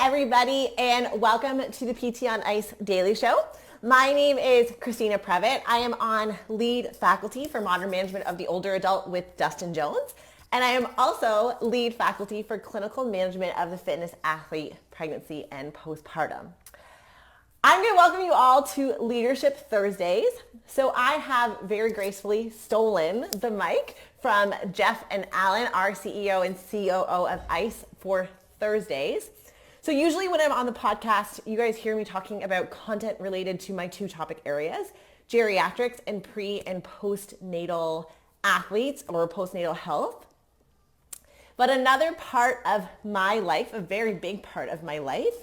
everybody, and welcome to the PT on Ice Daily Show. My name is Christina Previtt. I am on lead faculty for Modern Management of the Older Adult with Dustin Jones, and I am also lead faculty for Clinical Management of the Fitness Athlete, Pregnancy, and Postpartum. I'm going to welcome you all to Leadership Thursdays. So I have very gracefully stolen the mic from Jeff and Alan, our CEO and COO of ICE, for Thursdays. So usually when I'm on the podcast, you guys hear me talking about content related to my two topic areas, geriatrics and pre and postnatal athletes or postnatal health. But another part of my life, a very big part of my life,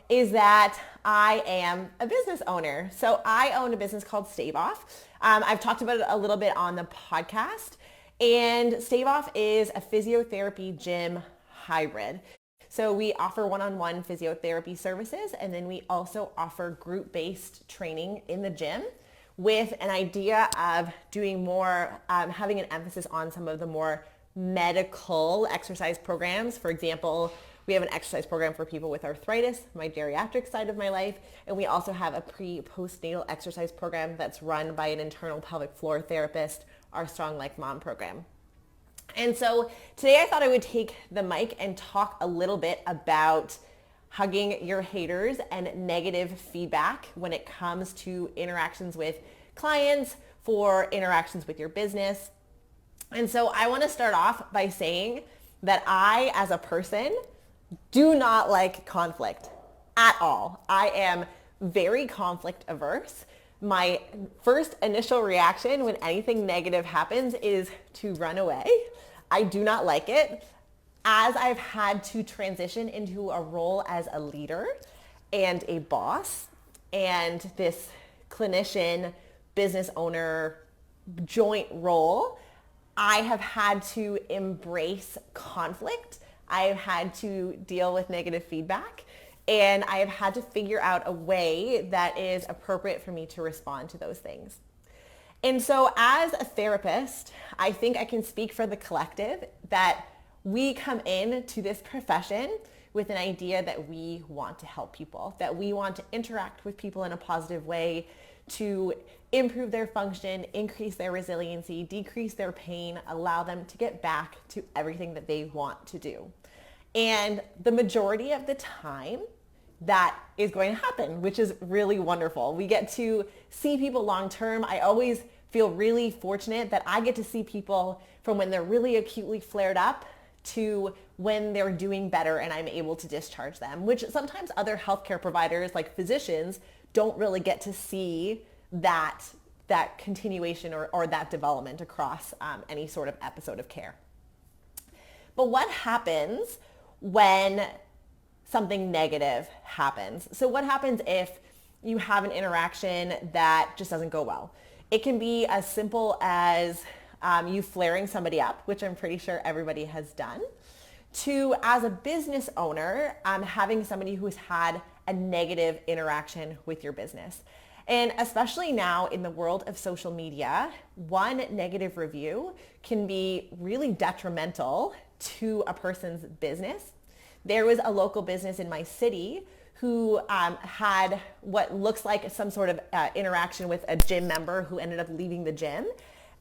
is that I am a business owner. So I own a business called Stave Off. I've talked about it a little bit on the podcast. And Stave Off is a physiotherapy gym hybrid. So we offer one-on-one physiotherapy services, and then we also offer group-based training in the gym with an idea of doing more, having an emphasis on some of the more medical exercise programs. For example, we have an exercise program for people with arthritis, my geriatric side of my life, and we also have a pre-postnatal exercise program that's run by an internal pelvic floor therapist, our Strong Like Mom program. And so today I thought I would take the mic and talk a little bit about hugging your haters and negative feedback when it comes to interactions with clients, for interactions with your business. And so I want to start off by saying that I, as a person, do not like conflict at all. I am very conflict averse. My first initial reaction when anything negative happens is to run away. I do not like it. As I've had to transition into a role as a leader and a boss and this clinician, business owner, joint role, I have had to embrace conflict. I've had to deal with negative feedback, and I have had to figure out a way that is appropriate for me to respond to those things. And so as a therapist, I think I can speak for the collective that we come into this profession with an idea that we want to help people, that we want to interact with people in a positive way to improve their function, increase their resiliency, decrease their pain, allow them to get back to everything that they want to do. And the majority of the time, that is going to happen, which is really wonderful. We get to see people long term. I always feel really fortunate that I get to see people from when they're really acutely flared up to when they're doing better and I'm able to discharge them, which sometimes other healthcare providers like physicians don't really get to see that continuation or that development across any sort of episode of care. But what happens when something negative happens? So what happens if you have an interaction that just doesn't go well? It can be as simple as you flaring somebody up, which I'm pretty sure everybody has done, to, as a business owner, having somebody who's had a negative interaction with your business. And especially now in the world of social media, one negative review can be really detrimental to a person's business. There was a local business in my city who had what looks like some sort of interaction with a gym member who ended up leaving the gym.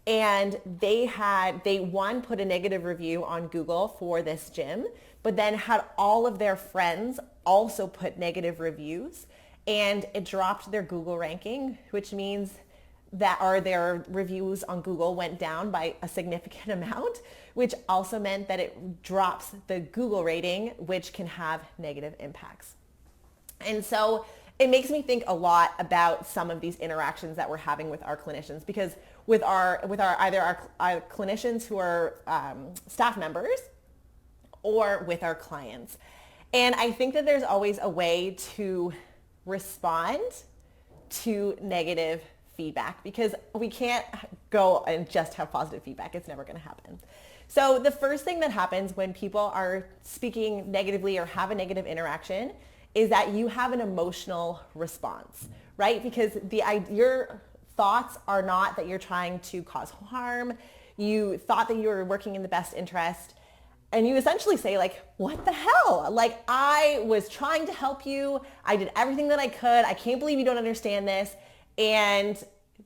And they put a negative review on Google for this gym, but then had all of their friends also put negative reviews, and it dropped their Google ranking, which means that their reviews on Google went down by a significant amount, which also meant that it drops the Google rating, which can have negative impacts. And so it makes me think a lot about some of these interactions that we're having with our clinicians, because with our clinicians who are staff members or with our clients. And I think that there's always a way to respond to negative feedback, because we can't go and just have positive feedback. It's never going to happen. So the first thing that happens when people are speaking negatively or have a negative interaction is that you have an emotional response, right? Because your thoughts are not that you're trying to cause harm. You thought that you were working in the best interest. and you essentially say like, what the hell? Like, I was trying to help you. I did everything that I could. I can't believe you don't understand this. And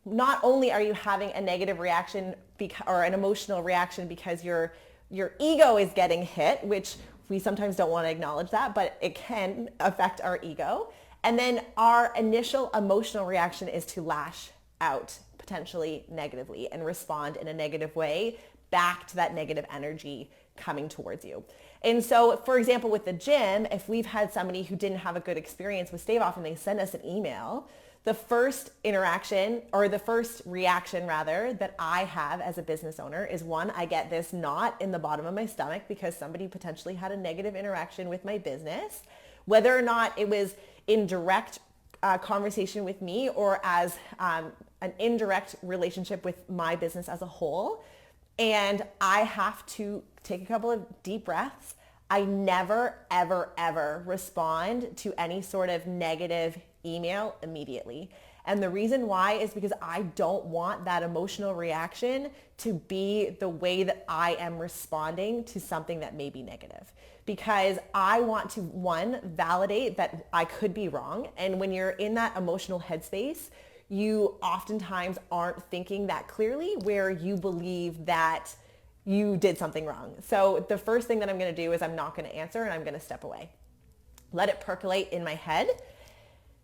not only are you having a negative reaction or an emotional reaction because your ego is getting hit, which we sometimes don't want to acknowledge that, but it can affect our ego. And then our initial emotional reaction is to lash out potentially negatively and respond in a negative way back to that negative energy coming towards you. And so, for example, with the gym, if we've had somebody who didn't have a good experience with Stave Off and they send us an email, the first interaction, or the first reaction rather, that I have as a business owner is, one, I get this knot in the bottom of my stomach because somebody potentially had a negative interaction with my business, whether or not it was in direct conversation with me or as an indirect relationship with my business as a whole. And I have to take a couple of deep breaths. I never, ever, ever respond to any sort of negative email immediately. And the reason why is because I don't want that emotional reaction to be the way that I am responding to something that may be negative. Because I want to, one, validate that I could be wrong. And when you're in that emotional headspace, you oftentimes aren't thinking that clearly, where you believe that you did something wrong. So the first thing that I'm going to do is I'm not going to answer, and I'm going to step away. Let it percolate in my head.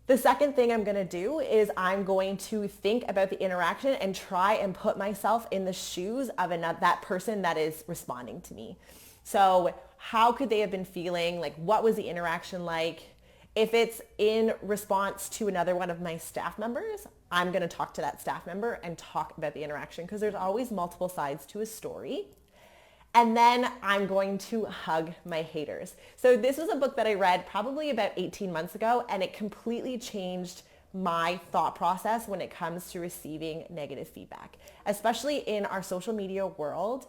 The second thing I'm going to do is I'm going to think about the interaction and try and put myself in the shoes of that person that is responding to me. So how could they have been feeling? Like, what was the interaction like? If it's in response to another one of my staff members, I'm going to talk to that staff member and talk about the interaction, because there's always multiple sides to a story. And then I'm going to hug my haters. So this was a book that I read probably about 18 months ago, and it completely changed my thought process when it comes to receiving negative feedback. Especially in our social media world,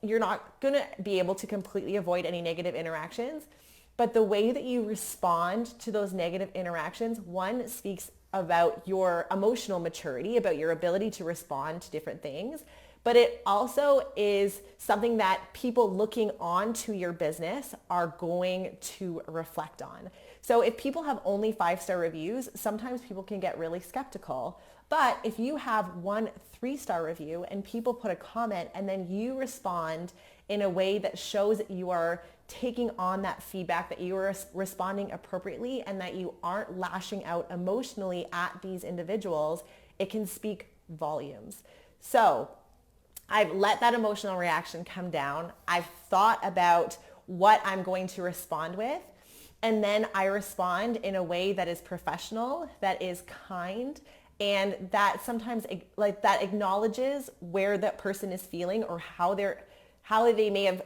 you're not going to be able to completely avoid any negative interactions. But the way that you respond to those negative interactions, one, speaks about your emotional maturity, about your ability to respond to different things. But it also is something that people looking onto your business are going to reflect on. So if people have only 5-star reviews, sometimes people can get really skeptical. But if you have 1 3-star review and people put a comment and then you respond in a way that shows that you are taking on that feedback, that you are responding appropriately, and that you aren't lashing out emotionally at these individuals, it can speak volumes. So I've let that emotional reaction come down. I've thought about what I'm going to respond with. And then I respond in a way that is professional, that is kind, and that sometimes like that acknowledges where that person is feeling or how they may have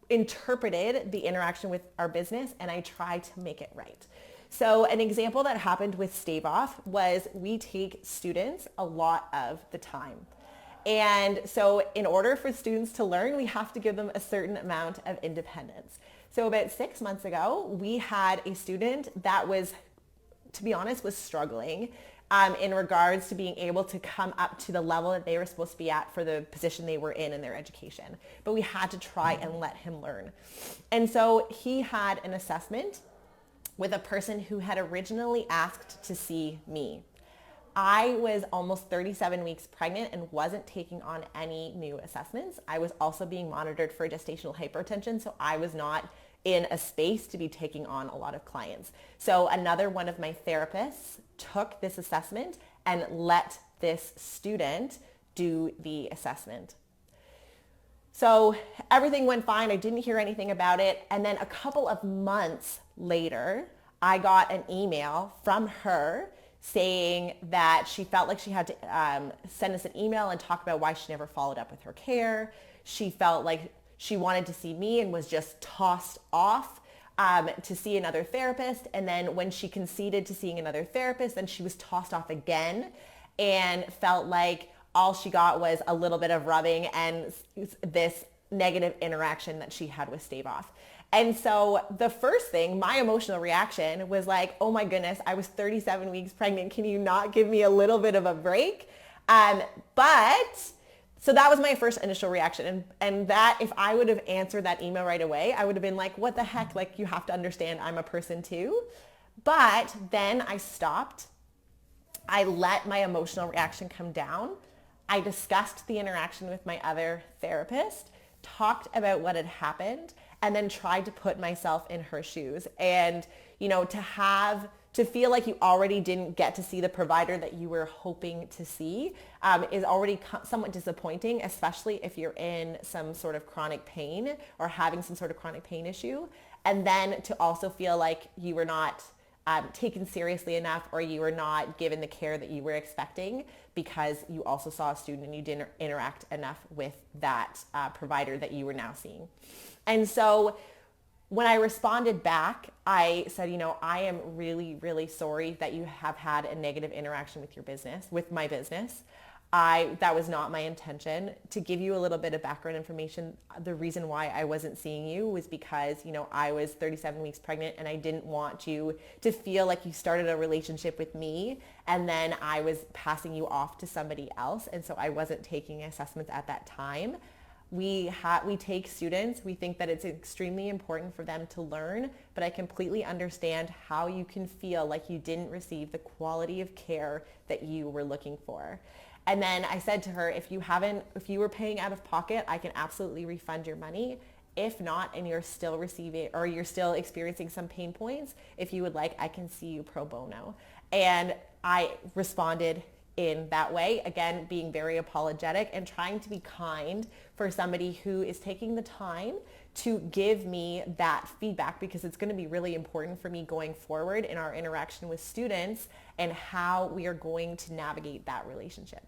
interpreted the interaction with our business, and I try to make it right. So an example that happened with Stave Off was we take students a lot of the time. And so in order for students to learn, we have to give them a certain amount of independence. So about 6 months ago, we had a student that was, to be honest, was struggling in regards to being able to come up to the level that they were supposed to be at for the position they were in their education. But we had to try and let him learn. And so he had an assessment with a person who had originally asked to see me. I was almost 37 weeks pregnant and wasn't taking on any new assessments. I was also being monitored for gestational hypertension, so I was not in a space to be taking on a lot of clients. So another one of my therapists took this assessment and let this student do the assessment. So everything went fine. I didn't hear anything about it. And then a couple of months later, I got an email from her saying that she felt like she had to send us an email and talk about why she never followed up with her care. She felt like she wanted to see me and was just tossed off to see another therapist. And then when she conceded to seeing another therapist, then she was tossed off again and felt like all she got was a little bit of rubbing and this negative interaction that she had with Stave Off. And so the first thing, my emotional reaction was like, oh my goodness, I was 37 weeks pregnant. Can you not give me a little bit of a break? But So that was my first initial reaction. And that, if I would have answered that email right away, I would have been like, what the heck? Like, you have to understand I'm a person too. But then I stopped. I let my emotional reaction come down. I discussed the interaction with my other therapist, talked about what had happened, and then tried to put myself in her shoes. And, to feel like you already didn't get to see the provider that you were hoping to see is already somewhat disappointing, especially if you're in some sort of chronic pain or having some sort of chronic pain issue. And then to also feel like you were not taken seriously enough, or you were not given the care that you were expecting because you also saw a student and you didn't interact enough with that provider that you were now seeing. And so when I responded back, I said, I am really, really sorry that you have had a negative interaction with my business. That was not my intention. To give you a little bit of background information, the reason why I wasn't seeing you was because, I was 37 weeks pregnant and I didn't want you to feel like you started a relationship with me and then I was passing you off to somebody else. And so I wasn't taking assessments at that time. We take students, we think that it's extremely important for them to learn, but I completely understand how you can feel like you didn't receive the quality of care that you were looking for. And then I said to her, if you were paying out of pocket, I can absolutely refund your money. If not, and you're still experiencing some pain points, if you would like, I can see you pro bono. And I responded in that way, again, being very apologetic and trying to be kind for somebody who is taking the time to give me that feedback, because it's going to be really important for me going forward in our interaction with students and how we are going to navigate that relationship.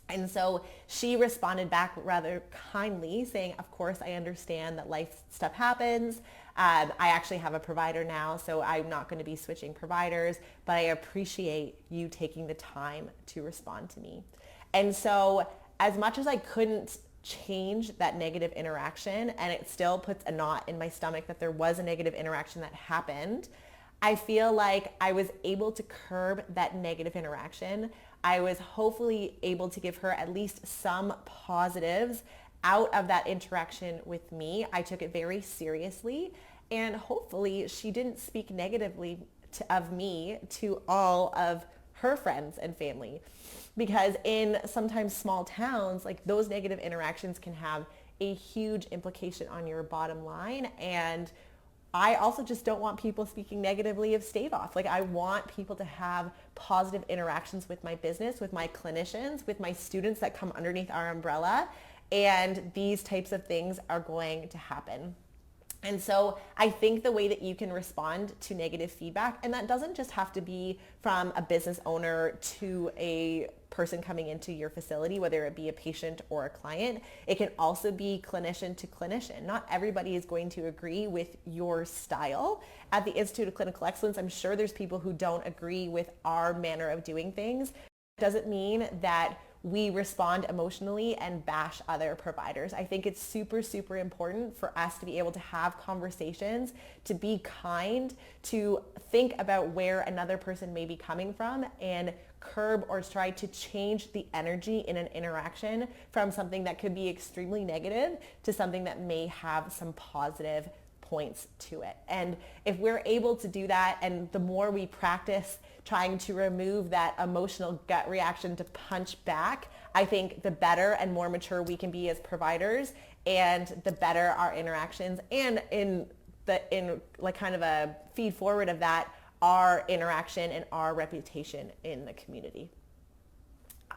And so she responded back rather kindly saying, of course, I understand that life stuff happens. I actually have a provider now, so I'm not going to be switching providers, but I appreciate you taking the time to respond to me. And so as much as I couldn't change that negative interaction, and it still puts a knot in my stomach that there was a negative interaction that happened, I feel like I was able to curb that negative interaction. I was hopefully able to give her at least some positives out of that interaction with me. I took it very seriously, and hopefully she didn't speak negatively of me to all of her friends and family. Because in sometimes small towns, like, those negative interactions can have a huge implication on your bottom line. And I also just don't want people speaking negatively of Stave Off. Like, I want people to have positive interactions with my business, with my clinicians, with my students that come underneath our umbrella. And these types of things are going to happen. And so I think the way that you can respond to negative feedback, and that doesn't just have to be from a business owner to a person coming into your facility, whether it be a patient or a client. It can also be clinician to clinician. Not everybody is going to agree with your style. At the Institute of Clinical Excellence, I'm sure there's people who don't agree with our manner of doing things. It doesn't mean that we respond emotionally and bash other providers. I think it's super, super important for us to be able to have conversations, to be kind, to think about where another person may be coming from, and curb or try to change the energy in an interaction from something that could be extremely negative to something that may have some positive points to it. And if we're able to do that, and the more we practice trying to remove that emotional gut reaction to punch back, I think the better and more mature we can be as providers, and the better our interactions, and in like kind of a feed forward of that, our interaction and our reputation in the community.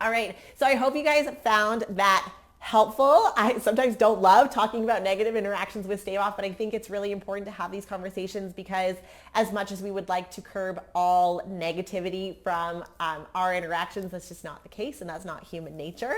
All right, so I hope you guys found that helpful. I sometimes don't love talking about negative interactions with Stave Off, but I think it's really important to have these conversations, because as much as we would like to curb all negativity from our interactions, that's just not the case, and that's not human nature.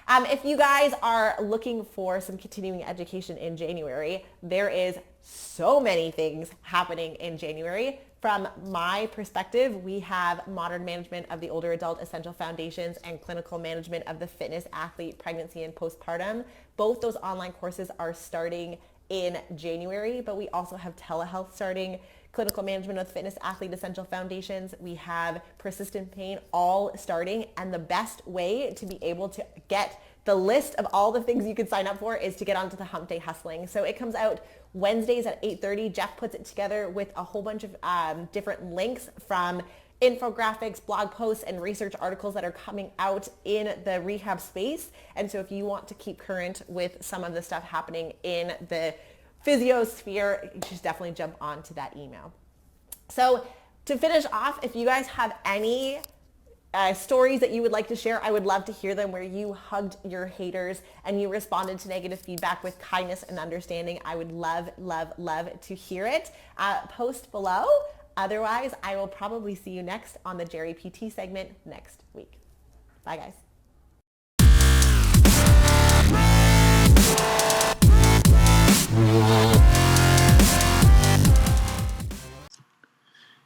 If you guys are looking for some continuing education in January, there is so many things happening in January. From my perspective, we have Modern Management of the Older Adult Essential Foundations and Clinical Management of the Fitness Athlete Pregnancy and Postpartum. Both those online courses are starting in January, but we also have telehealth starting, Clinical Management of Fitness Athlete Essential Foundations. We have Persistent Pain, all starting. And the best way to be able to get the list of all the things you could sign up for is to get onto the Hump Day Hustling. So it comes out Wednesdays at 8:30. Jeff puts it together with a whole bunch of different links from infographics, blog posts, and research articles that are coming out in the rehab space. And so if you want to keep current with some of the stuff happening in the physio sphere, you should definitely jump onto that email. So to finish off, if you guys have any stories that you would like to share, I would love to hear them, where you hugged your haters and you responded to negative feedback with kindness and understanding. I would love, love, love to hear it. Post below. Otherwise, I will probably see you next on the Jerry PT segment next week. Bye, guys.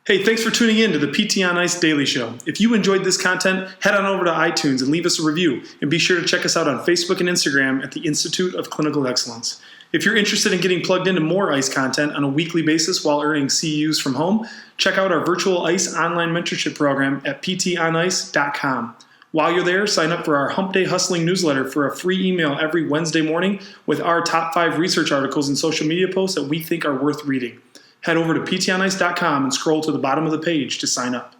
Hey, thanks for tuning in to the PT on Ice Daily Show. If you enjoyed this content, head on over to iTunes and leave us a review. And be sure to check us out on Facebook and Instagram at the Institute of Clinical Excellence. If you're interested in getting plugged into more ICE content on a weekly basis while earning CEUs from home, check out our virtual ICE online mentorship program at ptonice.com. While you're there, sign up for our Hump Day Hustling newsletter for a free email every Wednesday morning with our top 5 research articles and social media posts that we think are worth reading. Head over to ptonice.com and scroll to the bottom of the page to sign up.